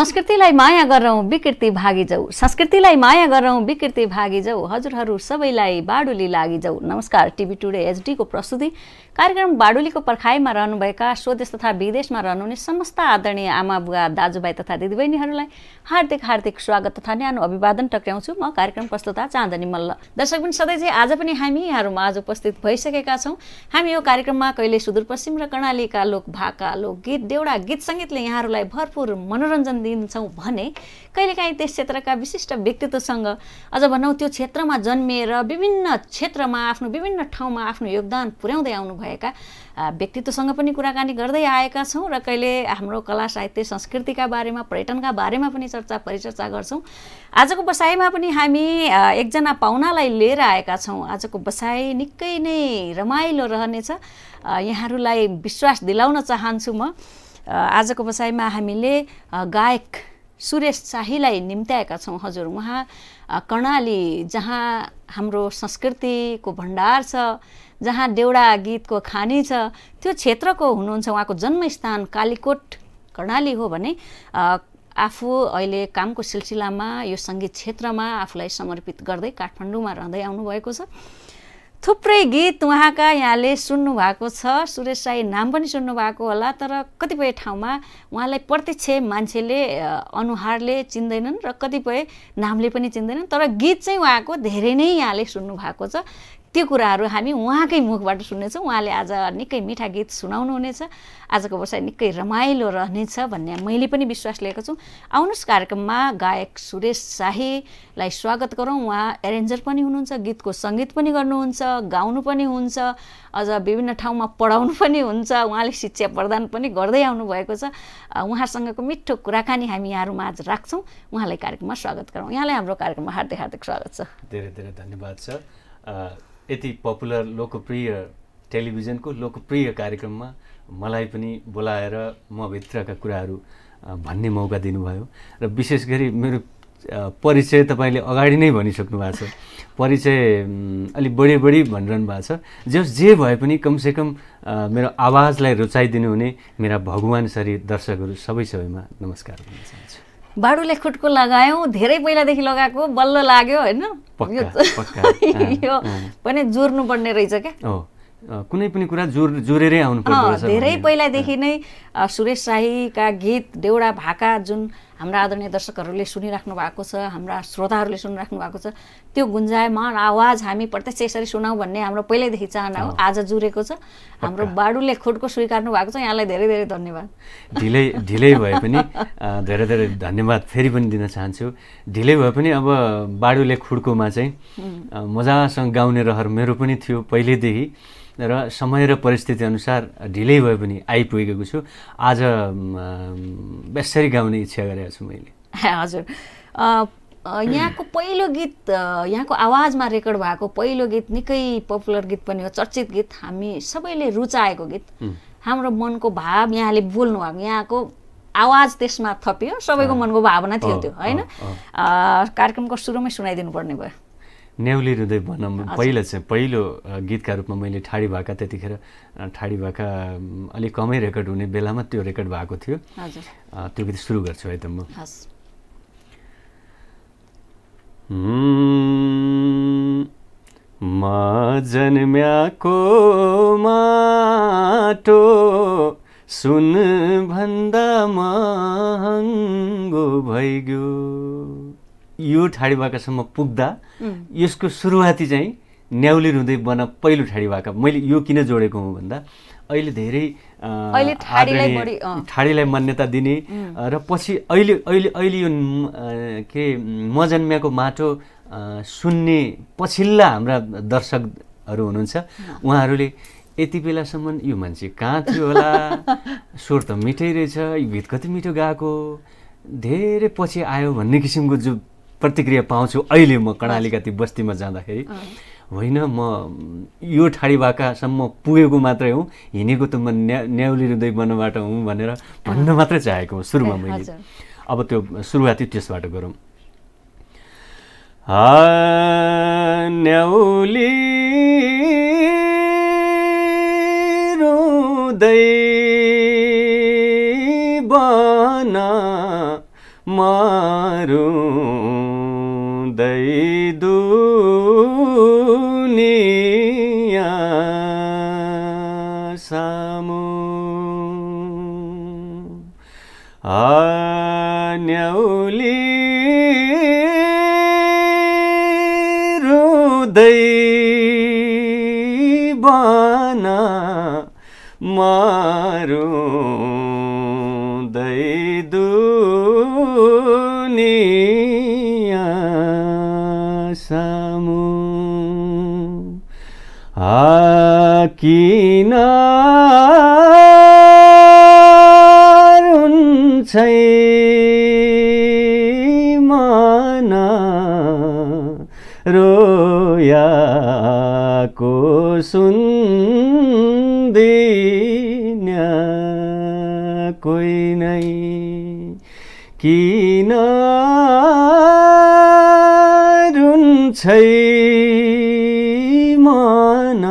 संस्कृतिलाई माया गरौँ विकृति भागी जाऊ, संस्कृतिलाई माया गरौँ विकृति भागी जाऊ, हजुरहरू सबैलाई बाडुली लागि जाऊ। नमस्कार, टिभी टुडे एचडी को प्रस्तुति कार्यक्रम बाडुलीको पर्खाइमा रहनुभएका स्वदेश तथा विदेशमा रहनुहुने समस्त आदरणीय आमा बुवा दाजुभाइ तथा दिदीबहिनीहरूलाई हार्दिक हार्दिक स्वागत तथा न्यानो अभिवादन टक्राउँछु। म कार्यक्रम प्रस्तुता चाँदनी मल्ल। दर्शकबिन सधैँ चाहिँ आज पनि हामी यहाँहरूमा आज उपस्थित भइसकेका छौँ। हामी यो कार्यक्रममा कहिले सुदूरपश्चिम र कर्णालीका लोकभाका, लोकगीत, देउडा गीत सङ्गीतले यहाँहरूलाई भरपूर मनोरञ्जन दिन्छौँ भने कहिलेकाहीँ त्यस क्षेत्रका विशिष्ट व्यक्तित्वसँग अझ भनौँ त्यो क्षेत्रमा जन्मिएर विभिन्न क्षेत्रमा आफ्नो विभिन्न ठाउँमा आफ्नो योगदान पुर्याउँदै आउनुभएका व्यक्तित्वसँग पनि कुराकानी गर्दै आएका छौँ र कहिले हाम्रो कला साहित्य संस्कृतिका बारेमा पर्यटनका बारेमा पनि चर्चा परिचर्चा गर्छौँ। आजको बसाइमा पनि हामी एकजना पाहुनालाई लिएर आएका छौँ। आजको बसाइ निकै नै रमाइलो रहनेछ, यहाँहरूलाई विश्वास दिलाउन चाहन्छु। म आजको बसाइमा हामीले गायक सुरेश शाहीलाई निम्त्याएका छौँ। हजुर, उहाँ कर्णाली जहाँ हाम्रो संस्कृतिको भण्डार छ, जहाँ देउडा गीतको खानी छ, त्यो क्षेत्रको हुनुहुन्छ। उहाँको जन्मस्थान कालीकोट कर्णाली हो भने आफू अहिले कामको सिलसिलामा यो सङ्गीत क्षेत्रमा आफूलाई समर्पित गर्दै काठमाडौँमा रहँदै आउनुभएको छ। थुप्रै गीत उहाँका यहाँले सुन्नु भएको छ। सुरेश शाही नाम पनि सुन्नु भएको होला, तर कतिपय ठाउँमा उहाँलाई प्रत्यक्ष मान्छेले अनुहारले चिन्दैनन् र कतिपय नामले पनि चिन्दैनन्, तर गीत चाहिँ उहाँको धेरै नै यहाँले सुन्नु भएको छ। त्यो कुराहरू हामी उहाँकै मुखबाट सुन्नेछौँ। उहाँले आज निकै मिठा गीत सुनाउनुहुनेछ। आजको बसाइ निकै रमाइलो रहनेछ भन्ने मैले पनि विश्वास लिएको छु। आउनुहोस्, कार्यक्रममा गायक सुरेश शाहीलाई स्वागत गरौँ। उहाँ एरेन्जर पनि हुनुहुन्छ, गीतको सङ्गीत पनि गर्नुहुन्छ, गाउनु पनि हुन्छ, अझ विभिन्न ठाउँमा पढाउनु पनि हुन्छ। उहाँले शिक्षा प्रदान पनि गर्दै आउनुभएको छ। उहाँसँगको मिठो कुराकानी हामी यहाँहरूमा आज राख्छौँ। उहाँलाई कार्यक्रममा स्वागत गरौँ। यहाँलाई हाम्रो कार्यक्रममा हार्दिक हार्दिक स्वागत छ। धेरै धेरै धन्यवाद छ। यति पपुलर लोकप्रिय टेलिभिजनको लोकप्रिय कार्यक्रममा मलाई पनि बोलाएर म भित्रका कुराहरू भन्ने मौका दिनुभयो र विशेष गरी मेरो परिचय तपाईँले अगाडि नै भनिसक्नु भएको छ। परिचय अलिक बढी भनिरहनु भएको छ। जे भए पनि कमसेकम मेरो आवाजलाई रुचाइदिनु हुने मेरा भगवान सरी दर्शकहरू सबैमा नमस्कार भन्न चाहन्छु। बाडुले खुट्को लगायौँ, धेरै पहिलादेखि लगाएको, बल्ल लाग्यो होइन? यो पनि जोर्नु पर्ने रहेछ क्या। कुनै पनि कुरा जोरेरै आउनु पर्दो रहेछ। धेरै पहिलादेखि नै सुरेश शाहीका गीत, देउडा भाका जुन हाम्रा आदरणीय दर्शकहरूले सुनिराख्नु भएको छ, हाम्रा श्रोताहरूले सुनिराख्नु भएको छ, त्यो गुन्जायमान आवाज हामी प्रत्यक्ष यसरी सुनाऊ भन्ने हाम्रो पहिल्यैदेखि चाहना हो। आज जुरेको छ। हाम्रो बाडुले खुट्को स्वीकार्नु भएको छ। यहाँलाई धेरै धेरै धन्यवाद। ढिलै भए पनि धेरै धेरै धन्यवाद फेरि पनि दिन चाहन्छु। ढिलै भए पनि अब बाडुले खुड्कोमा चाहिँ मजासँग गाउने रहर मेरो पनि थियो पहिल्यैदेखि र समय र परिस्थिति अनुसार ढिलै भए पनि आइपुगेको छु। आज बेसरी गाउने इच्छा गरेको छु मैले। हजुर, यहाँको पहिलो गीत, यहाँको आवाजमा रेकर्ड भएको पहिलो गीत निकै पपुलर गीत पनि हो, चर्चित गीत, हामी सबैले रुचाएको गीत, हाम्रो मनको भाव यहाँले बोल्नु भएको, यहाँको आवाज त्यसमा थपियो, सबैको मनको भावना थियो त्यो होइन? कार्यक्रमको सुरुमै सुनाइदिनु पर्ने भयो। न्याउली हृदय बनम पहिलो गीतका रूपमा मैले ठाडी भाका, त्यतिखेर ठाडी भाका अलिक कमै रेकर्ड हुने बेलामा त्यो रेकर्ड भएको थियो। त्यो गीत सुरु गर्छु है त म। म जन्म्याको माटो सुन भन्दा महँगो भइगयो। यो ठाडी भाकासम्म पुग्दा यसको सुरुवाती चाहिँ न्याउली रुँदै बन पहिलो ठाडी भाका मैले यो किन जोडेको हुँ भन्दा अहिले धेरै ठाडीलाई मान्यता दिने र पछि अहिले यो के म जन्म्याको माटो सुन्ने पछिल्ला हाम्रा दर्शकहरू हुनुहुन्छ, उहाँहरूले यति बेलासम्म यो मान्छे कहाँ थियो होला, स्वर त मिठै रहेछ, यो गीत कति मिठो गाएको, धेरै पछि आयो भन्ने किसिमको जो प्रतिक्रिया पाउँछु अहिले म कर्णालीका ती बस्तीमा जाँदाखेरि। होइन, म यो ठाडी भाकासम्म पुगेको मात्रै हुँ, हिँडेको त म न्याउली हृदय बनबाट हुँ भनेर भन्न मात्रै चाहेको हुँ सुरुमा मैले। अब त्यो सुरुवाती त्यसबाट गरौँ। न्याउली हृदय बन मरुँदै दुनिया सामु न्याउली रुँदै बना मरुँदै दुनिया सामु किन रुन्छै मन रोयाको सुन्दिन्या कोही नै किन रुन्छै मन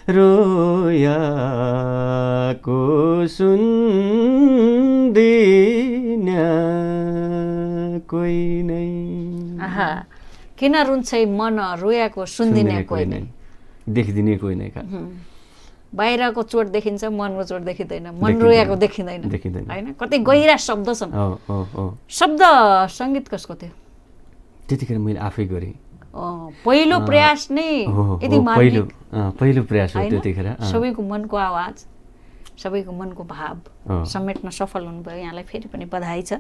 रोयाको सुन्दिन्या कोही नै किन रुन्छै मन रोयाको सुन्दिने कोही नै देखिदिने कोही नै का बाहिरको चोट देखिन्छ मनको चोट देखिँदैन मन रोयाको देखिँदैन हैन कति गहिरा शब्द छन् शब्द संगीत कसको थियो त्यतिखेर मैले आफै गरेँ पहिलो प्रयास नै यति मार्मिक पहिलो प्रयास हो त्यतिखेर सबैको मनको आवाज सबैको मनको भाव समेट्न सफल हुनुभयो यहाँलाई फेरि पनि बधाई छ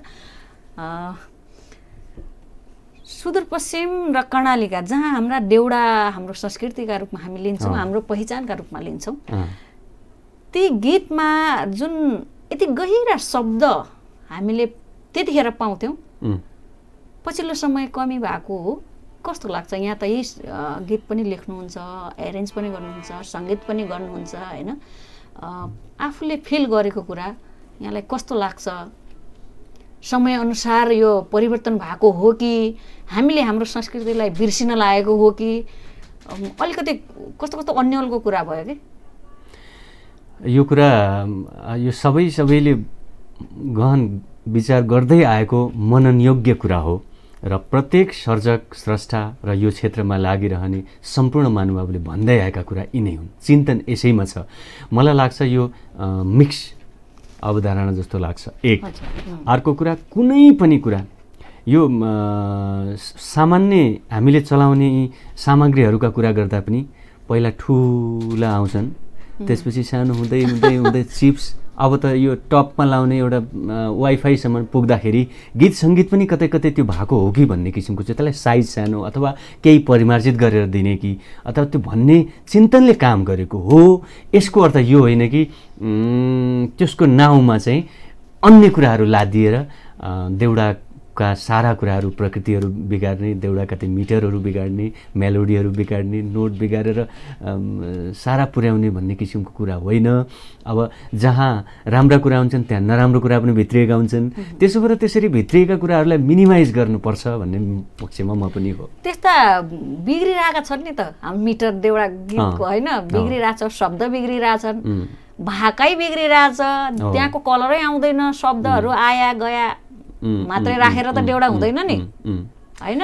सुदूरपश्चिम र कर्णालीका जहाँ हाम्रा देउडा हाम्रो संस्कृतिका रूपमा हामी लिन्छौँ हाम्रो पहिचानका रूपमा लिन्छौँ ती गीतमा जुन यति गहिरा शब्द हामीले त्यतिखेर पाउँथ्यौँ पछिल्लो समय कमी भएको हो कस्तो लाग्छ यहाँ त यही गीत पनि लेख्नुहुन्छ एरेन्ज पनि गर्नुहुन्छ सङ्गीत पनि गर्नुहुन्छ हैन आफूले फिल गरेको कुरा यहाँलाई कस्तो लाग्छ समय अनुसार यो परिवर्तन भएको हो कि हामीले हाम्रो संस्कृतिलाई बिर्सिन लागेको हो कि अलिकति कस्तो कस्तो अन्यलको कुरा भयो कि यो कुरा यो सबैले गहन विचार गर्दै आएको मननयोग्य कुरा हो र प्रत्येक सर्जक स्रष्टा र यो क्षेत्रमा लागिरहने सम्पूर्ण महानुभावले भन्दै आएका कुरा यिनै हुन् चिन्तन यसैमा छ मलाई लाग्छ यो मिक्स अवधारणा जस्तो लाग्छ एक अर्को कुरा कुनै पनि कुरा यो सामान्य हामीले चलाउने सामग्रीहरूका कुरा गर्दा पनि पहिला ठुला आउँछन् त्यसपछि सानो हुँदै हुँदै हुँदै चिप्स अब त यो टपमा लाउने एउटा वाइफाईसम्म पुग्दाखेरि गीत सङ्गीत पनि कतै कतै त्यो भएको हो कि भन्ने किसिमको चाहिँ त्यसलाई साइज सानो अथवा केही परिमार्जित गरेर दिने कि अथवा त्यो भन्ने चिन्तनले काम गरेको हो यसको अर्थ यो होइन कि त्यसको नाउँमा चाहिँ अन्य कुराहरू लादिएर देउडाका सारा कुराहरू प्रकृतिहरू बिगार्ने देउडाका त्यो मिटरहरू बिगार्ने मेलोडीहरू बिगार्ने नोट बिगारेर सारा पुर्याउने भन्ने किसिमको कुरा होइन अब जहाँ राम्रा कुरा हुन्छन् त्यहाँ नराम्रो कुरा पनि भित्रिएका हुन्छन् त्यसो भएर त्यसरी भित्रिएका कुराहरूलाई मिनिमाइज गर्नुपर्छ भन्ने पक्षमा म पनि हो त्यस्ता बिग्रिरहेका छन् नि त हाम्रो मिटर देउडा गीतको होइन बिग्रिरहेछ शब्द बिग्रिरहेछन् भाकाइ बिग्रिरहेछ त्यहाँको कलरै आउँदैन शब्दहरू आया गया मात्रै राखेर त देउडा हुँदैन नि हैन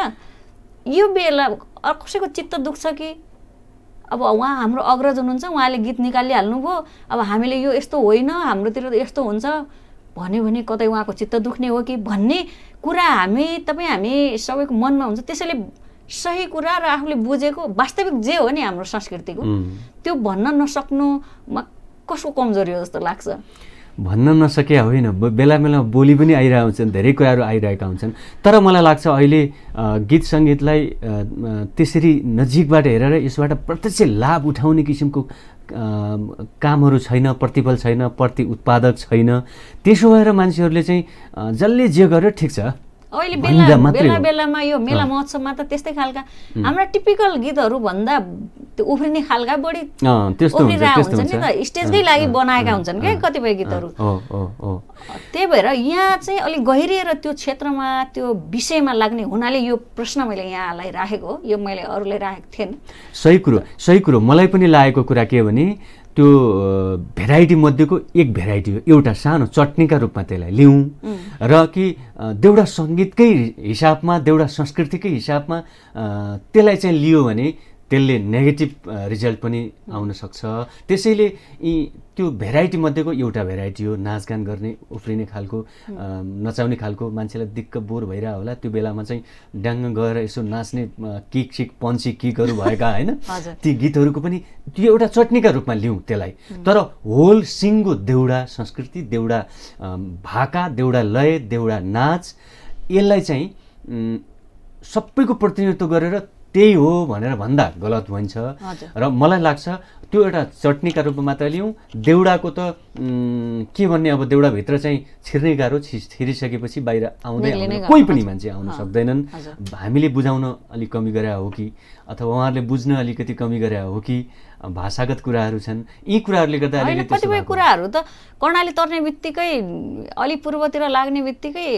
यो बेला कसैको चित्त दुख्छ कि अब उहाँ हाम्रो अग्रज हुनुहुन्छ उहाँले गीत निकालिहाल्नुभयो अब हामीले यो यस्तो होइन हाम्रोतिर त यस्तो हुन्छ भन्यो भने कतै उहाँको चित्त दुख्ने हो कि भन्ने कुरा हामी सबैको मनमा हुन्छ त्यसैले सही कुरा र आफूले बुझेको वास्तविक जे हो नि हाम्रो संस्कृतिको त्यो भन्न नसक्नुमा कसको कमजोरी हो जस्तो लाग्छ भन्न नसके होइन बेला बेला बोली पनि आइरहेका हुन्छन् धेरै कुराहरू आइरहेका हुन्छन् तर मलाई लाग्छ अहिले गीत सङ्गीतलाई त्यसरी नजिकबाट हेरेर यसबाट प्रत्यक्ष लाभ उठाउने किसिमको कामहरू छैन प्रतिफल छैन प्रति उत्पादक छैन त्यसो भएर मान्छेहरूले चाहिँ जसले जे गर्यो ठिक छ अहिले बेला बेलामा यो मेला महोत्सवमा त त्यस्तै खालका हाम्रा टिपिकल गीतहरू भन्दा त्यो उफ्रिने खालका बढी उफ्रिरहेको हुन्छ नि त स्टेजकै लागि बनाएका हुन्छन् क्या कतिपय गीतहरू त्यही भएर यहाँ चाहिँ अलिक गहिरिएर त्यो क्षेत्रमा त्यो विषयमा लाग्ने हुनाले यो प्रश्न मैले यहाँलाई राखेको हो यो मैले अरूलाई राखेको थिएन सही कुरो मलाई पनि लागेको कुरा के भने त्यो भेराइटी मध्येको एक भेराइटी हो, एउटा सानो चटनीका रूपमा त्यसलाई लिउँ र कि देउडा सङ्गीतकै हिसाबमा देउडा संस्कृतिकै हिसाबमा त्यसलाई चाहिँ लियो भने त्यसले नेगेटिभ रिजल्ट पनि आउन सक्छ। त्यसैले त्यो भेराइटी मध्येको एउटा भेराइटी हो, नाचगान गर्ने उफ्रिने खालको नचाउने खालको, मान्छेलाई दिक्क बोर भइरहेको होला त्यो बेलामा चाहिँ डाङ्ग गएर यसो नाच्ने किक सिक पन्ची किकहरू भएका होइन ती गीतहरूको पनि त्यो एउटा चटनीका रूपमा लिउँ त्यसलाई। तर होल सिङ्गो देउडा संस्कृति, देउडा भाका, देउडा लय, देउडा नाच यसलाई चाहिँ सबैको प्रतिनिधित्व गरेर त्यही हो भनेर भन्दा गलत हुन्छ र मलाई लाग्छ त्यो एउटा चटनीका रूपमा मात्र लिउँ। देउडाको त के भन्ने, अब देउडाभित्र चाहिँ छिर्नै गाह्रो, छिरिसकेपछि बाहिर आउँदै कोही पनि मान्छे आउन सक्दैनन्। हामीले बुझाउन अलिक कमी गरे हो कि अथवा उहाँहरूले बुझ्न अलिकति कमी गरे हो कि भाषागत कुराहरू छन्, यी कुराहरूले गर्दा अलिकति कतिपय कुराहरू त कर्णाली तर्ने बित्तिकै अलि पूर्वतिर लाग्ने बित्तिकै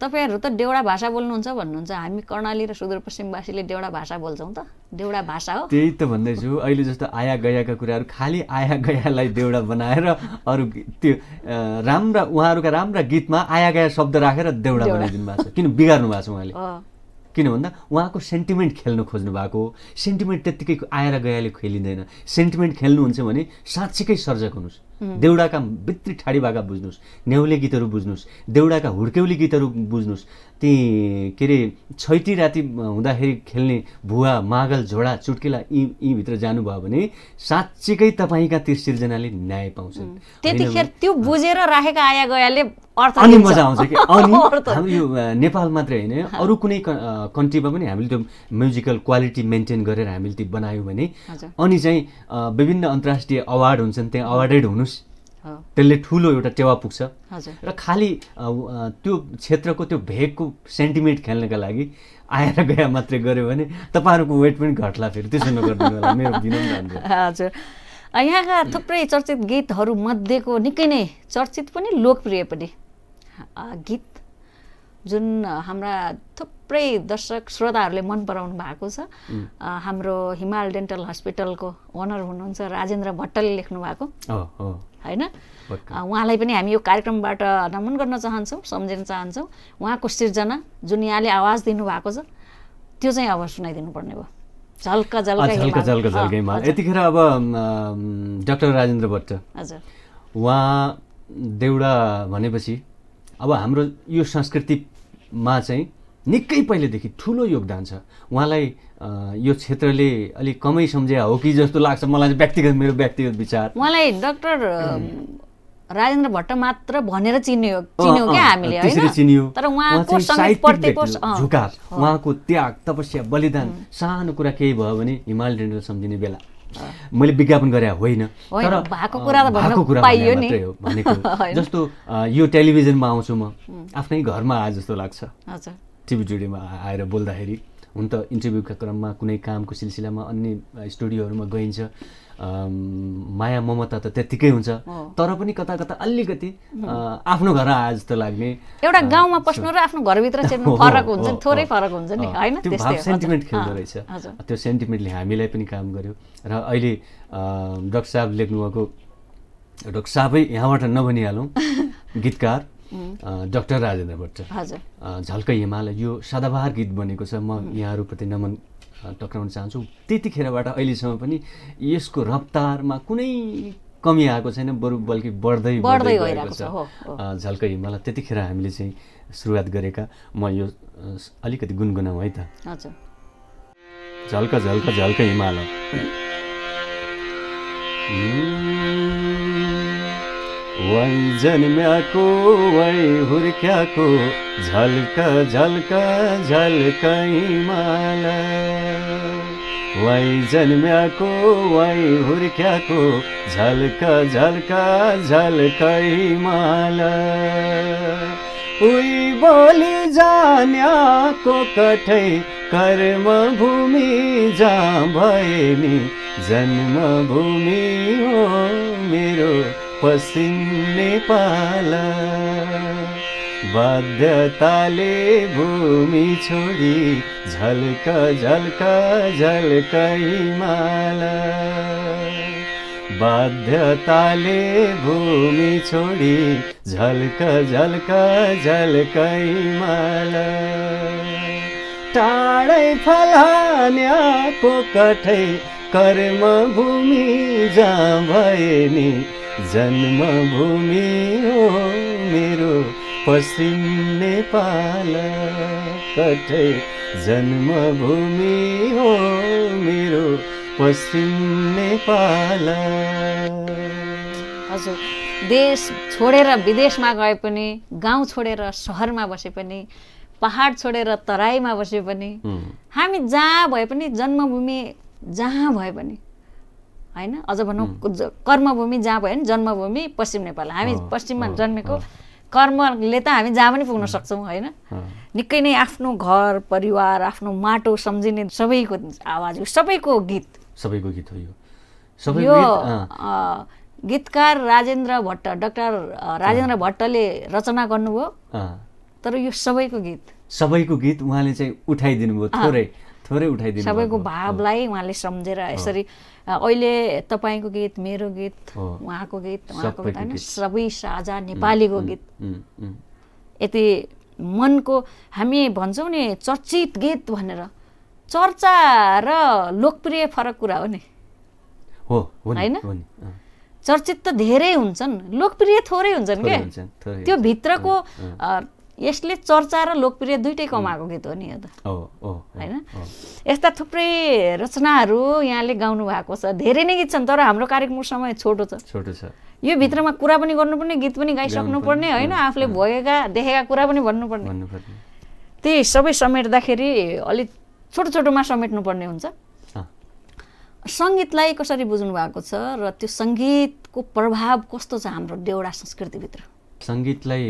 तपाईहरु त देउडा भाषा बोल्नुहुन्छ भन्नुहुन्छ, हामी कर्णाली र सुदूरपश्चिमवासीले देउडा भाषा बोल्छौं त, देउडा भाषा हो। त्यही त भन्दैछु, अहिले जस्तो आया गयाका कुराहरू खाली आया गयालाई देउडा बनाएर अरु त्यो राम्रा उहाँहरुका राम्रा गीतमा आया गया शब्द राखेर देउडा बनाइदिनु भएको छ। किन बिगार्नु भएको छ उहाँले? किन भन्दा उहाँको सेन्टिमेन्ट खेल्न खोज्नु भएको हो। सेन्टिमेन्ट त्यत्तिकै आएर गयाले खेलिँदैन। सेन्टिमेन्ट खेल्नुहुन्छ भने साँच्चीकै सर्जक हुनुस्, देउडाका भित्री ठाडी भाका बुझ्नुस्, नेउले गीतहरू बुझ्नुस्, देउडाका हुड्केउली गीतहरू बुझ्नुस्, ती के अरे छैटी राति हुँदाखेरि खेल्ने भुवा मागल झोडा चुट्किला यी भित्र जानुभयो भने साँच्चीकै तपाईका ती सिर्जनाले न्याय पाउँछन्। त्यतिखेर त्यो बुझेर राखेका आया गयाले अर्थ अनि मजा आउँछ कि अनि हाम्रो यो नेपाल मात्रै हैन अरु कुनै कन्ट्रीमा पनि हामीले त्यो म्युजिकल क्वालिटी मेन्टेन गरेर हामीले त्यो बनायौं भने अनि चाहिँ विभिन्न अन्तर्राष्ट्रिय अवार्ड हुन्छन्, त्यहाँ अवार्डेड हुनुस्, त्यसले ठुलो एउटा टेवा पुग्छ। र खाली त्यो क्षेत्रको त्यो भेगको सेन्टिमेन्ट खेल्नका लागि आएर गया मात्रै गर्यो भने तपाईहरुको वेट पनि घट्ला। फेरि त्यसो नगर्दिनु होला, मेरो विनम्र अनुरोध। हजुर, यहाँका थुप्रै चर्चित गीतहरू मध्येको निकै नै चर्चित पनि लोकप्रिय पनि गीत जुन हाम्रा थुप्रै दर्शक श्रोताहरूले मन पराउनु भएको छ, हाम्रो हिमाल डेन्टल हस्पिटलको ओनर हुनुहुन्छ राजेन्द्र भट्टले लेख्नु भएको हैन, उहाँलाई पनि हामी यो कार्यक्रमबाट नमन गर्न चाहन्छौँ, सम्झिन चाहन्छौँ। उहाँको सिर्जना जुन यहाँले आवाज दिनुभएको छ त्यो चाहिँ अब सुनाइदिनु पर्ने भयो। झल्का झल्का हिमाल। यतिखेर अब डाक्टर राजेन्द्र भट्ट हजुर, उहाँ देउडा भनेपछि अब हाम्रो यो संस्कृतिमा चाहिँ निकै पहिलेदेखि ठुलो योगदान छ। उहाँलाई यो क्षेत्रले अलिक कमै सम्झे हो कि जस्तो लाग्छ मलाई, मेरो व्यक्तिगत विचार। उहाँलाई डाक्टर राजेन्द्र भट्ट मात्र भनेर चिन्यो क्या हामीले, त्यसरी चिनियो। तर उहाँको संगीतप्रति झुकाव, उहाँको त्याग, तपस्या, बलिदान, सानो कुरा केही भयो भने हिमाल डेन्टल सम्झिने बेला। मैले विज्ञापन गरे होइन, तर भएको कुरा त भन्न पाइयो नि भनेको जस्तो यो टेलिभिजनमा आउँछु म आफ्नै घरमा आए जस्तो लाग्छ। हजुर, टिभी टुडेमा आएर बोल्दाखेरि हुन त इन्टरभ्यूका क्रममा कुनै कामको सिलसिलामा अन्य स्टुडियोहरूमा गइन्छ, माया ममता त त्यत्तिकै हुन्छ, तर पनि कता कता अलिकति आफ्नो घर आए जस्तो लाग्ने। एउटा गाउँमा पस्नु र आफ्नो घरभित्र छिर्नु फरक हुन्छ, थोरै फरक हुन्छ नि हैन? त्यो भाव सेन्टिमेन्ट खेल्दो रहेछ। त्यो सेन्टिमेन्टले हामीलाई पनि काम गर्यो। र अहिले डाक्टर साहब लेख्नुभएको, डाक्टर साहबै यहाँबाट नभनिहालौँ, गीतकार डाक्टर राजेन्द्र भट्ट, झल्कै हिमाल, यो सदाबहार गीत बनेको छ। म यहाँहरूप्रति नमन टक्राउन चाहन्छु। त्यतिखेरबाट अहिलेसम्म पनि यसको रफ्तारमा कुनै कमी आएको छैन, बरु बल्कि बढ्दै गएको छ। झल्कै हिमाल त्यतिखेर हामीले चाहिँ सुरुवात गरेका। म यो अलिकति गुनगुनाउँ है त। झल्का झल्का झल्का हिमाल, वै जन्म्याको वै हुर्क्याको झल्का झल्का झल्का हिमाल, वै जन्म्याको वै हुर्क्याको झल्का झल्का झल्का हिमाल, उही बोली जान्याको कठै कर्मभूमि जहाँ भए नि जन्मभूमि हो मेरो पश्चिम नेपाल, बाध्यताले भूमि छोडी झल्का झल्का झल्का हिमाल, बाध्यताले भूमि छोडी झल्क झल्क झल्कै माल टाढै फलान्याको कठै कर्मभूमि जहाँ भए नि जन्मभूमि हो मेरो पश्चिम नेपाल कठै जन्मभूमि हो मेरो पश्चिम नेपाल। हजुर, देश छोडेर विदेशमा गए पनि, गाउँ छोडेर सहरमा बसे पनि, पहाड छोडेर तराईमा बसे पनि, हामी जहाँ भए पनि जन्मभूमि जहाँ भए पनि होइन, अझ भनौँ कर्मभूमि जहाँ भयो नि जन्मभूमि पश्चिम नेपाल। हामी पश्चिममा जन्मेको कर्मले त हामी जहाँ पनि पुग्न सक्छौँ होइन। निकै नै आफ्नो घर परिवार आफ्नो माटो सम्झिने सबैको आवाज हो, सबैको गीत हो यो। गीतकार राजेन्द्र भट्ट, डाक्टर राजेन्द्र भट्टले रचना गर्नुभयो, तर यो सबैको गीत उहाँले चाहिँ उठाइदिनु भयो, थोरै उठाइदिनु, सबैको भावलाई उहाँले सम्झेर यसरी अहिले तपाईँको गीत, मेरो गीत, उहाँको गीत, उहाँको गीत होइन, सबै साझा नेपालीको गीत। यति मनको हामी भन्छौँ नि चर्चित गीत भनेर, चर्चा र लोकप्रिय फरक कुरा हो नि होइन। चर्चित त धेरै हुन्छन्, लोकप्रिय थोरै हुन्छन् क्या। त्यो भित्रको यसले चर्चा र लोकप्रिय दुइटै कमाएको गीत हो नि यो त होइन। यस्ता थुप्रै रचनाहरू यहाँले गाउनु भएको छ, धेरै नै गीत छन्, तर हाम्रो कार्यक्रमको समय छोटो छ। यो भित्रमा कुरा पनि गर्नुपर्ने, गीत पनि गाइसक्नु पर्ने होइन, आफूले भएका देखेका कुरा पनि भन्नुपर्ने। त्यही सबै समेट्दाखेरि अलिक छोटो छोटोमा समेट्नुपर्ने हुन्छ। सङ्गीतलाई कसरी बुझ्नु भएको छ र त्यो सङ्गीतको प्रभाव कस्तो छ हाम्रो देउडा संस्कृतिभित्र? सङ्गीतलाई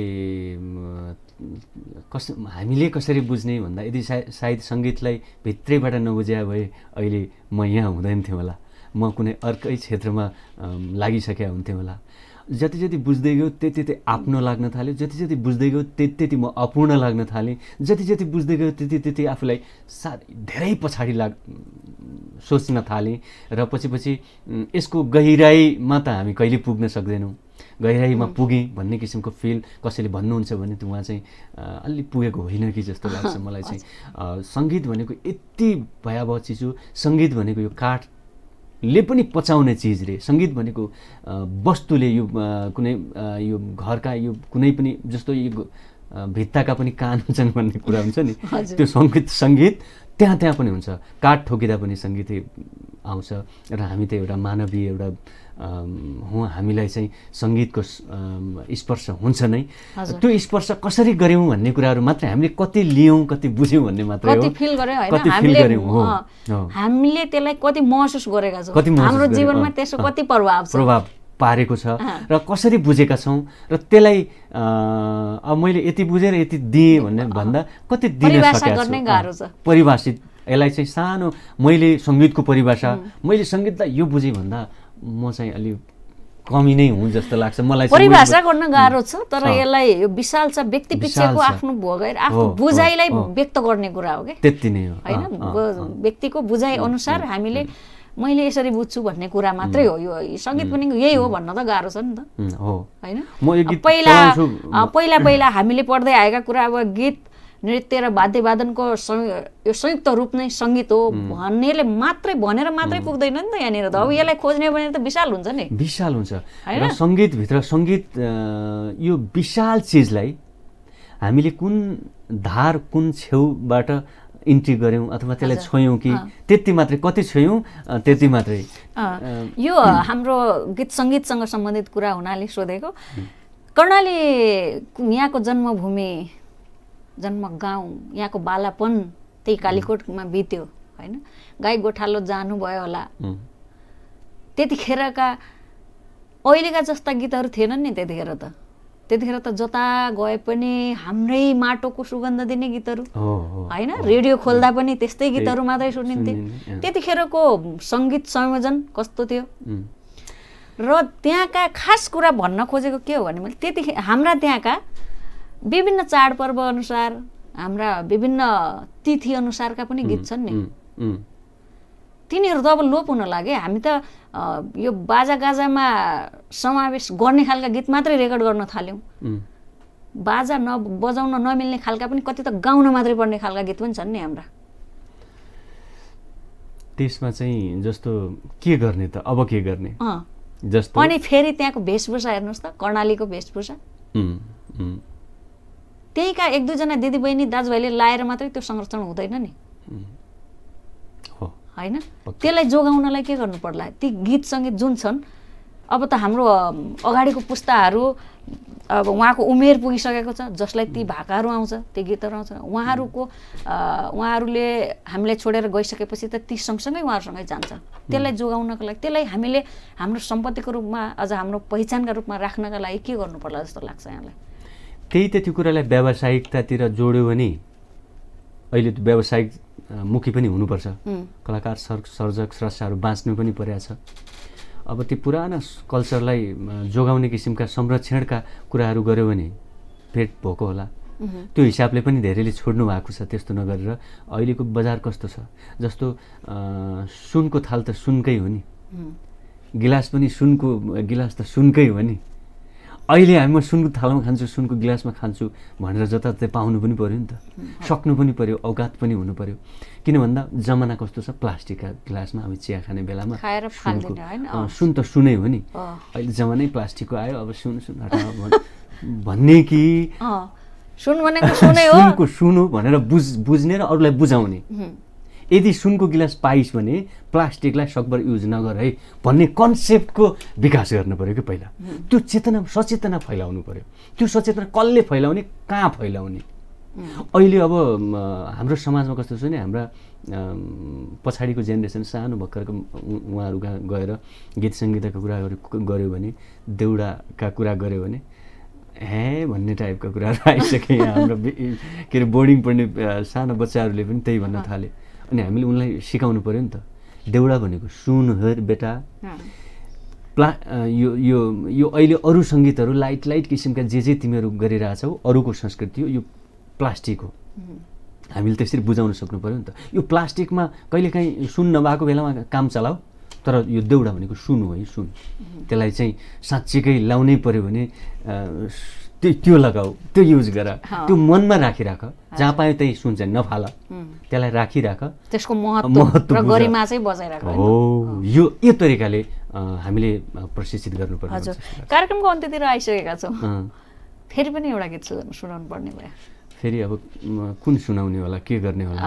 हामीले कसरी बुझ्ने भन्दा, यदि सायद सङ्गीतलाई भित्रैबाट नबुझ्या भए अहिले म यहाँ हुँदैन थिएँ होला, म कुनै अर्कै क्षेत्रमा लागिसकेका हुन्थेँ होला। जति जति बुझ्दै गयो त्यति आफ्नो लाग्न थाल्यो, जति जति बुझ्दै गयो त्यति म अपूर्ण लाग्न थालेँ, जति जति बुझ्दै गयो त्यति आफूलाई धेरै पछाडि सोच्न थालेँ र पछि यसको गहिराइमा त हामी कहिले पुग्न सक्दैनौँ। गहिराइमा पुगेँ भन्ने किसिमको फिल कसैले भन्नुहुन्छ भने त उहाँ चाहिँ अलि पुगेको होइन कि जस्तो लाग्छ मलाई चाहिँ। सङ्गीत भनेको यति भयावह चिज हो, सङ्गीत भनेको यो काठले पनि पचाउने चिज रे, सङ्गीत भनेको वस्तुले यो कुनै यो घरका यो कुनै पनि जस्तो यो भित्ताका पनि कान हुन्छन् भन्ने कुरा हुन्छ नि, त्यो सङ्गीत त्यहाँ पनि हुन्छ। काठ ठोकिँदा पनि सङ्गीतै आउँछ र हामी त एउटा मानवीय एउटा हामीलाई चाहिँ सङ्गीतको स्पर्श हुन्छ नै। त्यो स्पर्श कसरी गऱ्यौँ भन्ने कुराहरू मात्रै हामीले कति लियौँ, कति बुझ्यौँ भन्ने मात्रै हो, कति फिल गऱ्यौँ हो, हामीले त्यसलाई कति महसुस गरेका छौँ, हाम्रो जीवनमा त्यसको कति प्रभाव पारेको छ र कसरी बुझेका छौँ र त्यसलाई अब मैले यति बुझेर यति दिएँ भन्ने भन्दा कति दिन सकेको छु परिभाषित। यसलाई चाहिँ सानो मैले सङ्गीतको परिभाषा, मैले सङ्गीतलाई यो बुझेँ भन्दा म चाहिँ अलि कमी नै हुँ जस्तो लाग्छ मलाई। परिभाषा गर्न गाह्रो छ, तर यसलाई यो विशाल छ, व्यक्ति पिछेको आफ्नो भोगाइ आफ्नो बुझाइलाई व्यक्त गर्ने कुरा हो कि त्यति नै हो होइन। व्यक्तिको बुझाइ अनुसार हामीले मैले यसरी बुझ्छु भन्ने कुरा मात्रै हो। यो सङ्गीत पनि यही हो भन्न त गाह्रो छ नि त होइन। पहिला हामीले पढ्दै आएका कुरा, अब गीत नृत्य र वाद्यवादनको यो संयुक्त रूप नै सङ्गीत हो भन्नेले मात्रै भनेर मात्रै पुग्दैन नि त यहाँनिर त। अब यसलाई खोज्ने भने त विशाल हुन्छ नि, विशाल हुन्छ। र सङ्गीतभित्र सङ्गीत यो विशाल चिजलाई हामीले कुन धार कुन छेउबाट इन्ट्री गऱ्यौँ अथवा त्यसलाई छोयौँ कि त्यति मात्रै, कति छोयौँ त्यति मात्रै। यो हाम्रो गीत सङ्गीतसँग सम्बन्धित कुरा हुनाले सोधेको। कर्णाली यहाँको जन्मभूमि, जन्म गाउँ, यहाँको बालापन त्यही कालीकोटमा बित्यो होइन। गाई गोठालो जानुभयो होला, त्यतिखेरका अहिलेका जस्ता गीतहरू थिएनन् नि त्यतिखेर त। त्यतिखेर त जता गए पनि हाम्रै माटोको सुगन्ध दिने गीतहरू होइन, रेडियो खोल्दा पनि त्यस्तै गीतहरू मात्रै सुनिन्थे। त्यतिखेरको सङ्गीत संयोजन कस्तो थियो र त्यहाँका खास कुरा भन्न खोजेको के हो भने मैले त्यतिखेर हाम्रा त्यहाँका विभिन्न चाडपर्व अनुसार, हाम्रा विभिन्न तिथि अनुसारका पनि गीत छन् नि। तिनीहरू त अब लोप हुन लाग्यो। हामी त यो बाजागाजामा समावेश गर्ने खालका गीत मात्रै रेकर्ड गर्न थाल्यौँ। बाजा बजाउन नमिल्ने खालका पनि कति त गाउन मात्रै पर्ने खालका गीत पनि छन् नि हाम्रा। त्यसमा चाहिँ जस्तो के गर्ने त, अब के गर्ने जस्तो। अनि फेरि त्यहाँको वेशभूषा हेर्नुहोस् त, कर्णालीको वेशभूषा त्यहीका 1-2 दिदीबहिनी दाजुभाइले लाएर मात्रै त्यो संरक्षण हुँदैन नि होइन। त्यसलाई जोगाउनलाई के गर्नु पर्ला? ती गीत सङ्गीत जुन छन् अब त हाम्रो अगाडिको पुस्ताहरू अब उहाँको उमेर पुगिसकेको छ, जसलाई ती भाकाहरू आउँछ, ती गीतहरू आउँछ, उहाँहरूले हामीलाई छोडेर गइसकेपछि त ती सँगसँगै उहाँहरूसँगै जान्छ। त्यसलाई जोगाउनको लागि, त्यसलाई हामीले हाम्रो सम्पत्तिको रूपमा अझ हाम्रो पहिचानका रूपमा राख्नका लागि के गर्नु पर्ला जस्तो लाग्छ यहाँलाई? त्यही त त्यो कुरालाई व्यावसायिकतातिर जोड्यो भने अहिले त व्यावसायिक मुखी पनि हुनुपर्छ। कलाकार सर्जक स्रष्टाहरू बाँच्नु पनि परेको छ। अब त्यो पुराना कल्चरलाई जोगाउने किसिमका संरक्षणका कुराहरू गर्यो भने पेट भोको होला। त्यो हिसाबले पनि धेरैले छोड्नु भएको छ। त्यस्तो नगरेर अहिलेको बजार कस्तो छ, जस्तो सुनको थाल त सुनकै हो नि, गिलास पनि सुनको गिलास त सुनकै हो नि। अहिले हामी म सुनको थालमा खान्छु, सुनको गिलासमा खान्छु भनेर जताततै पाउनु पनि पर्यो नि त, सक्नु पनि पर्यो, औकात पनि हुनु पर्यो। किन भन्दा जमाना कस्तो छ, प्लास्टिकका गिलासमा हामी चिया खाने बेलामा सुन त सुनै हो नि। अहिले जमानै प्लास्टिकको आयो, अब सुन भन्ने कि सुन भनेको सुनै हो, सुनको सुन हो भनेर बुझ्ने र अरूलाई बुझाउने। यदि सुनको गिलास पाइस् भने प्लास्टिकलाई सकभर युज नगर है भन्ने कन्सेप्टको विकास गर्नु पर्यो कि पहिला। त्यो चेतना सचेतना फैलाउनु पर्यो। त्यो सचेतना कसले फैलाउने, कहाँ फैलाउने? अहिले अब हाम्रो समाजमा कस्तो छ नि, हाम्रा पछाडिको जेनेरेसन सानो भर्खरको उहाँहरू गएर गीत सङ्गीतका कुरा गऱ्यो भने, देउडाका कुरा गऱ्यो भने हे भन्ने टाइपका कुराहरू आइसके। यहाँ हाम्रो के अरे बोर्डिङ पढ्ने सानो बच्चाहरूले पनि त्यही भन्न थाले। अनि हामीले उनलाई सिकाउनु पर्यो नि त, देउडा भनेको सुन हो बेटा। यो अहिले अरू सङ्गीतहरू लाइट किसिमका जे तिमीहरू गरिरहेछौ अरूको संस्कृति हो, यो प्लास्टिक हो। हामीले त्यसरी बुझाउन सक्नु पर्यो नि त। यो प्लास्टिकमा कहिलेकाहीँ सुन नभएको बेलामा काम चलाऊ, तर यो देउडा भनेको सुन हो है, सुन। त्यसलाई चाहिँ साँच्चीकै लाउनै पर्यो भने त्यो लगाऊ, त्यो युज गर, त्यो मनमा राखिराख। जहाँ पायो त्यही सुन चाहिँ नफाल, त्यसलाई राखिराख, त्यसको महत्त्व र गरिमा चाहिँ बजाइराख। हो, यो तरिकाले हामीले प्रशिक्षित गर्नुपर्छ। हजुर, कार्यक्रमको अन्त्यतिर आइसकेका छौँ, फेरि पनि एउटा गीत सुनाउनु पर्ने भयो। फेरि अब कुन सुनाउने होला, के गर्ने होला?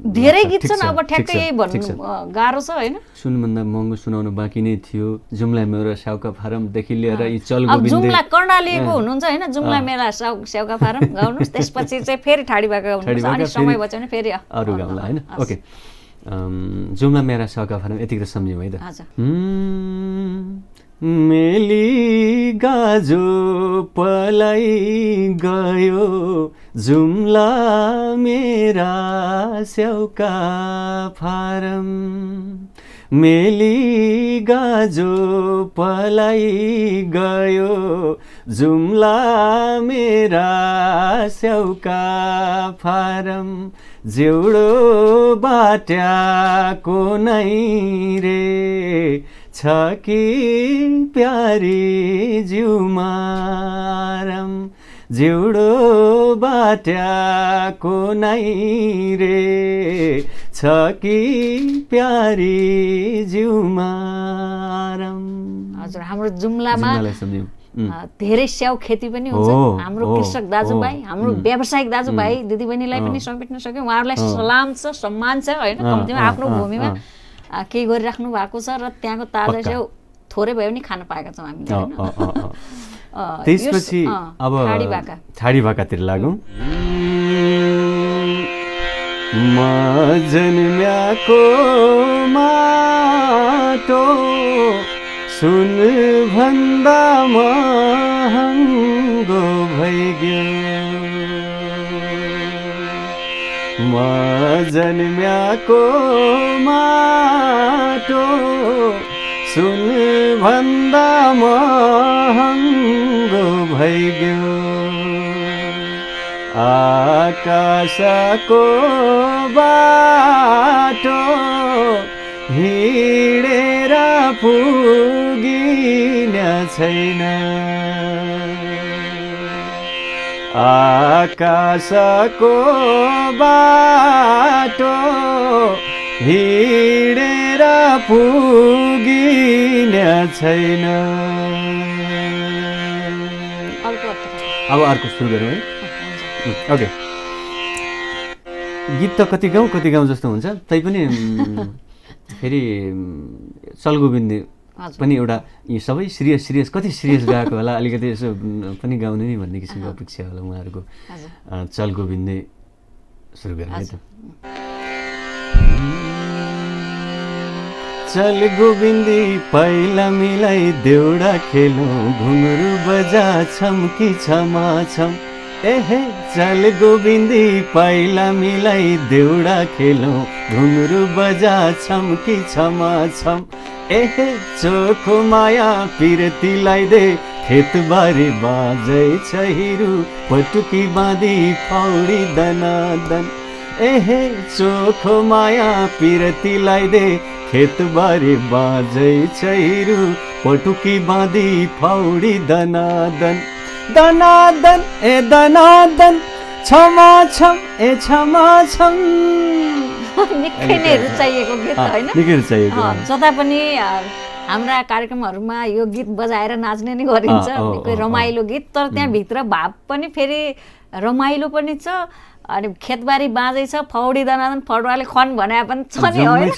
धेरै गीत छन्, अब ठ्याक्कै यही भन्नु गाह्रो छ होइन। सुनभन्दा महँगो सुनाउनु बाँकी नै थियो। जुम्ला मेरो स्याउका फारमदेखि लिएर यी चलगोविन्द। जुम्ला कर्णालीको हुनुहुन्छ होइन, जुम्ला मेरा स्याउका फारम गाउनुहोस्, त्यसपछि चाहिँ फेरि ठाडी भाका गाउनुहोस्, अनि समय बच्यो भने फेरि अरू गाउँला होइन। ओके, जुम्ला मेरा स्याउका फारम यतिको त सम्झ्यौँ है त। मेली गाजो पलाई गयो, जुम्ला मेरा स्याउका फारम। मेली गाजो पलाई गयो, जुम्ला मेरा स्याउका फारम। जेउडो बाट्याको नै रे छ कि प्यारी जिउमारम। जेउडो बाट्याको नै रे छ कि प्यारी जिउमारम। हजुर, हाम्रो जुम्लामा धेरै स्याउ खेती पनि हुन्छ। हाम्रो कृषक दाजुभाइ, हाम्रो व्यावसायिक दाजुभाइ दिदीबहिनीलाई पनि समेट्न सक्यो। उहाँहरूलाई सलाम छ, सम्मान छ होइन। कम्तीमा आफ्नो भूमिमा केही गरिराख्नु भएको छ र त्यहाँको ताजा स्याउ थोरै भए पनि खान पाएका छौँ हामीले होइन। त्यसपछि अब ठाडी भाकातिर लागौँ। म जन्म्याको माटो सुन भन्दा महँगो भइग्यो। म जन्म्याको माटो सुन भन्दा महँगो भइग्यो। आकाशको बाटो हिँडेर पुगिने छैन आकाशको बाटो हिँडेर पुगिने छैन। अब अर्को सुरु गरौँ है। ओके, गीत त कति गाउँ जस्तो हुन्छ, तैपनि फेरि चलगोविन्दी पनि एउटा यी सबै सिरियस कति सिरियस गाएको होला, अलिकति यसो पनि गाउने नि भन्ने किसिमको अपेक्षा होला उहाँहरूको। चलगोविन्दी सुरु गर्ने है त। चलगोविन्दी पहिला मिलाई देउडा खेलौँ घुङ्रू बजा छम कि छमा छम। एहे चलगोविन्दी पहिला मिलाई देउडा खेलौँ घुङ्रू बजा छम कि छमा छम। एहे चोखो माया पिरतीलाई दे खेतबारी बाजै छ हिरु पटुकी बाँधी पौडी दनादन। एहे चोखो माया पिरतीलाई दे खेतबारी बाजै छ हिरु पटुकी बाँधी पौडी दनादन। दनादन ए दनादन क्षमा छम ए क्षमा छम। निकै नै रुचाइएको गीत होइन, निकै रुचाइएको। जता पनि हाम्रा कार्यक्रमहरूमा यो गीत बजाएर नाच्ने नै गरिन्छ, निकै रमाइलो गीत। तर त्यहाँभित्र भाव पनि फेरि रमाइलो पनि छ, अनि खेतबारी बाँझै छ फौडी दनादन फरुवाले खन भने पनि छ नि होइन।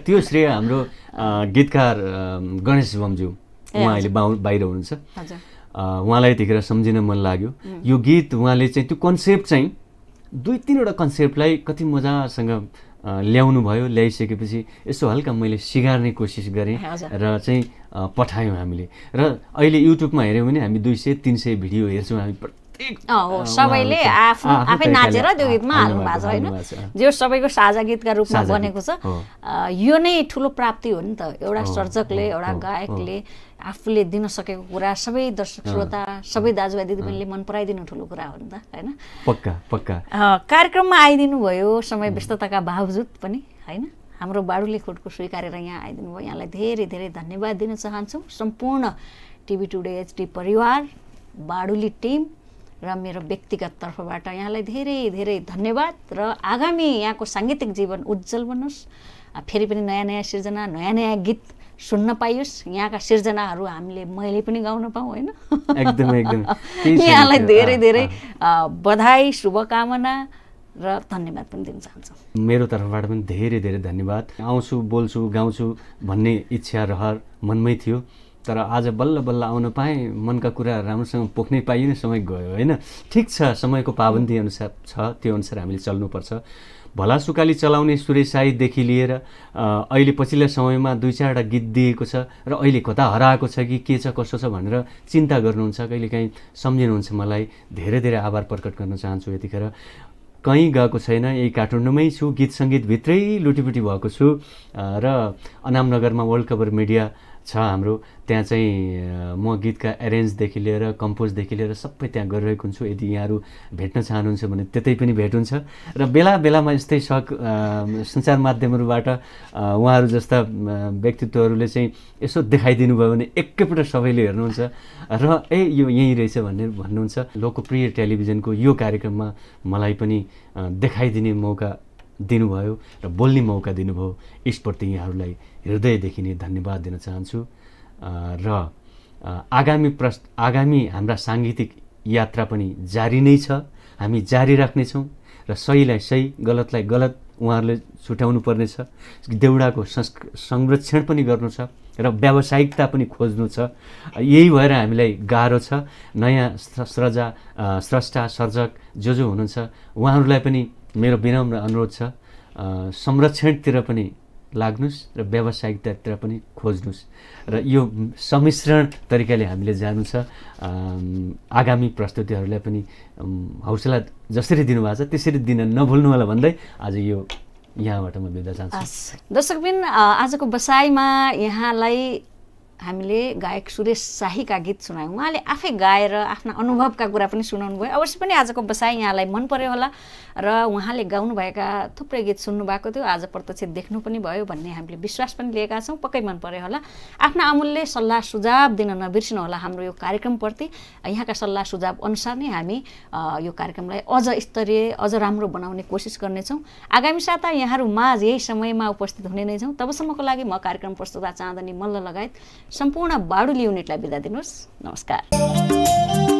त्यो श्रेय हाम्रो गीतकार गणेश बमज्यू, उहाँ अहिले बाहिर हुनुहुन्छ। उहाँलाई यतिखेर सम्झिन मन लाग्यो। यो गीत उहाँले चाहिँ त्यो कन्सेप्ट चाहिँ 2-3वटा कन्सेप्टलाई कति मजासँग ल्याउनु भयो। ल्याइसकेपछि यसो हल्का मैले सिगार्ने कोसिस गरेँ र चाहिँ पठायौँ हामीले। र अहिले युट्युबमा हेऱ्यौँ भने हामी 200-300 भिडियो हेर्छौँ हामी। सबैले आफै नाचेर त्यो गीतमा हाल्नु भएको छ होइन, जो सबैको साझा गीतका रूपमा बनेको छ। यो नै ठुलो प्राप्ति हो नि त, एउटा सर्जकले एउटा गायकले आफूले दिन सकेको कुरा सबै दर्शक श्रोता सबै दाजुभाइ दिदीबहिनीले मन पराइदिनु ठुलो कुरा हो नि त होइन। पक्का पक्का कार्यक्रममा आइदिनु भयो समय व्यस्तताका बावजुद पनि होइन। हाम्रो बाडुली खोटको स्वीकारेर यहाँ आइदिनु भयो, यहाँलाई धेरै धेरै धन्यवाद दिन चाहन्छौँ। सम्पूर्ण टिभी टुडे HD परिवार, बाडुली टिम र मेरो व्यक्तिगत तर्फबाट यहाँलाई धेरै धेरै धन्यवाद। र आगामी यहाँको साङ्गीतिक जीवन उज्जवल बनोस्, फेरि पनि नयाँ नयाँ सिर्जना नयाँ नयाँ गीत सुन्न पाइयोस्। यहाँका सिर्जनाहरू मैले पनि गाउन पाऊँ होइन। एकदमै एकदम यहाँलाई धेरै धेरै बधाई शुभकामना र धन्यवाद पनि दिन चाहन्छु। मेरो तर्फबाट पनि धेरै धेरै धन्यवाद। आउँछु बोल्छु गाउँछु भन्ने इच्छा रहर मनमै थियो, तर आज बल्ल बल्ल आउन पाएँ। मनका कुरा राम्रोसँग पोख्नै पाइएन, समय गयो होइन। ठिक छ, समयको पाबन्दी अनुसार छ, त्यो अनुसार हामीले चल्नुपर्छ। भला सुकाली चलाउने सुरेश साईदेखि लिएर अहिले पछिल्ला समयमा 2-4वटा गीत दिएको छ र अहिले कता हराएको छ कि के छ कसो छ भनेर चिन्ता गर्नुहुन्छ, कहिलेकाहीँ सम्झिनुहुन्छ। मलाई धेरै धेरै आभार प्रकट गर्न चाहन्छु। यतिखेर कहीँ गएको छैन, यही काठमाडौँमै छु, गीत सङ्गीतभित्रै लुटीपुटी भएको छु। र अनामनगरमा वर्ल्ड कभर मिडिया छ हाम्रो, त्यहाँ चाहिँ म गीतका एरेन्जदेखि लिएर कम्पोजदेखि लिएर सबै त्यहाँ गरिरहेको हुन्छु। यदि यहाँहरू भेट्न चाहनुहुन्छ भने त्यतै पनि भेट हुन्छ। र बेला बेलामा यस्तै सञ्चार माध्यमहरूबाट उहाँहरू जस्ता व्यक्तित्वहरूले चाहिँ यसो देखाइदिनु भयो भने एकैपल्ट सबैले हेर्नुहुन्छ र यो यहीँ रहेछ भनेर भन्नुहुन्छ। लोकप्रिय टेलिभिजनको यो कार्यक्रममा मलाई पनि देखाइदिने मौका दिनुभयो र बोल्ने मौका दिनुभयो, यसप्रति यहाँहरूलाई हृदयदेखि नै धन्यवाद दिन चाहन्छु। र आगामी हाम्रा साङ्गीतिक यात्रा पनि जारी नै छ, हामी जारी राख्नेछौँ। र सहीलाई सही गलतलाई गलत उहाँहरूले छुट्याउनु पर्नेछ। देउडाको संरक्षण पनि गर्नु छ र व्यावसायिकता पनि खोज्नु छ। यही भएर हामीलाई गाह्रो छ। नयाँ स्रष्टा सर्जक जो हुनुहुन्छ उहाँहरूलाई पनि मेरो विनम्र अनुरोध छ, संरक्षणतिर पनि लाग्नुस् र व्यावसायिकतातिर पनि खोज्नुस्। र यो सम्मिश्रण तरिकाले हामीले जानु छ। आगामी प्रस्तुतिहरूलाई पनि हौसला जसरी दिनुभएको छ त्यसरी दिन नभुल्नु होला भन्दै आज यो यहाँबाट म बिदा चाहन्छु। दर्शकबिन, आजको बसाइमा यहाँलाई हामीले गायक सुरेश शाहीका गीत सुनायौँ। उहाँले आफै गाएर आफ्ना अनुभवका कुरा पनि सुनाउनु भयो। अवश्य पनि आजको बसाइ यहाँलाई मन पर्यो होला र उहाँले गाउनुभएका थुप्रै गीत सुन्नुभएको थियो, आज प्रत्यक्ष देख्नु पनि भयो भन्ने हामीले विश्वास पनि लिएका छौँ। पक्कै मन पर्यो होला। आफ्ना अमूल्य सल्लाह सुझाव दिन नबिर्सिनु होला हाम्रो यो कार्यक्रमप्रति। यहाँका सल्लाह सुझाव अनुसार नै हामी यो कार्यक्रमलाई अझ स्तरीय अझ राम्रो बनाउने कोसिस गर्नेछौँ। आगामी साता यहाँहरू माझ यही समयमा उपस्थित हुने नै छौँ। तबसम्मको लागि म कार्यक्रम प्रस्तुता चाँदनी मल्ल लगायत सम्पूर्ण बाडुली युनिटलाई बिदा दिनुहोस्। नमस्कार।